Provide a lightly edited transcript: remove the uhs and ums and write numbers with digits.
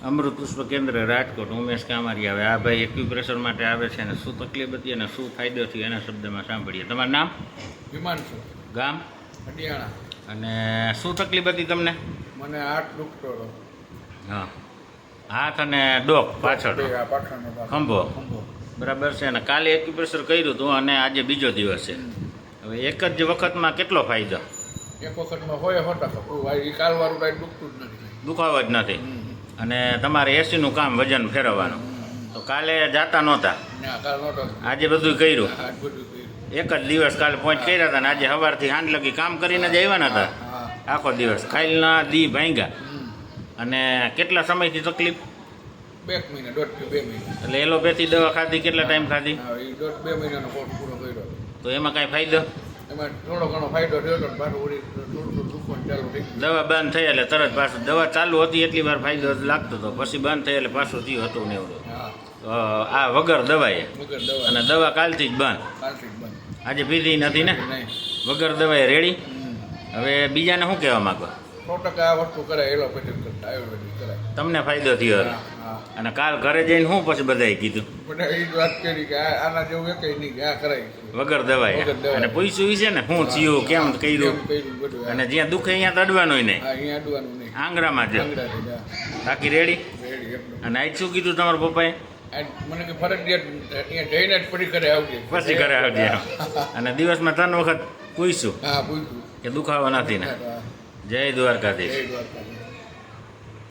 અમૃત પુષ્પ કેન્દ્ર રાજકોટ ઉમેશ કામારી આવે. આ ભાઈ એક્યુપ્રેશર માટે આવે છે અને શું તકલીફ હતી અને શું ફાયદો થયો એના શબ્દમાં સાંભળીએ. તમારું નામ? વિમાનસુ, ગામ? હડિયાણા. અને શું તકલીફ હતી તમને? મને હાથ દુખતો હતો. હા, હાથ અને ડોક પાછળ આ પાછળનો ભાગ. ખંભો ખંભો. બરાબર છે. અને કાલે એક્યુપ્રેશર કર્યું હતું અને આજે બીજો દિવસ છે. હવે એક જ વખતમાં કેટલો ફાયદો? એક વખતમાં હોય 100%. કાલવાળું કાંઈ દુખતું જ નથી. દુખાવો જ નથી. અને તમારે એસીનું કામ વજન ફેરવવાનું. તો કાલે જાતા નહોતા, ના, કાલ નહોતો. આજે બધું કર્યું. આ બધું કર્યું. એક જ દિવસ કાલે પહોંચ કર્યા હતા ને આજે સવારથી સાંજ લગી કામ કરીને જ આવ્યા હતા. હા. આખો દિવસ કાલના દી ભાંગ્યા. હમ. અને કેટલા સમયથી તકલીફ? 1 મહિના, 1.5 થી 2 મહિના. એટલે એલોપેથી દવા ખાધી? કેટલા ટાઈમ ખાધી? હા, એ 1.5-2 મહિનાનો કોર્સ પૂરો કર્યો. તો એમાં કાંઈ ફાયદો? એમાં થોડો ઘણો ફાયદો થયો હતો. પાછું વળી થોડું દુખવાનું ચાલુ થઈ ગયું. દવા બંધ થઈ એટલે તરત પાછું દવા ચાલુ હતી એટલી વાર ફાયદો લાગતો હતો, પછી બંધ થઈ એટલે પાછું થયું હતું ને એવું. હા, તો આ વગર દવાએ. વગર દવા. અને દવા કાલથી જ બંધ. કાલથી જ બંધ. આજે પીધી નથી ને? નહીં. વગર દવાએ રેડી. હમ. હવે બીજાને શું કહેવા માંગો? 100% આ વસ્તુ કરાય, એલોપેથિક કરતા આયુર્વેદિક કરાય. તમને ફાયદો થયો હતો. હા, હા. અને કાલ ઘરે જઈને શું પછી બધાએ કીધું? બધા એ જ વાત કરી કે આના જેવું એકય નહીં, કે આ કરાય. વગર દવાએ. વગર દવાએ. અને પૂછ્યું છે ને શું થયું, કેમ કર્યું? કેમ કર્યું બધું. અને જ્યાં દુખે અહીંયા તડવાનું નહીં, હા, અહીંયા અડવાનું નહીં. આંગળામાં જ. આંગળાથી જ, હા. બાકી રેડી. રેડી એકદમ. અને આજ શું કીધું તમારા પપ્પાએ? આ મને કે ફરજિયાત અહીંયા જઈને જ પડી કરે આવજે. પછી ઘરે આવજે. અને દિવસમાં 3 વખત પૂછ્યું હા, પૂછ્યું. કે દુખાવો નથી ને? હા, જય દ્વારકાધીશ. જય દ્વારકા.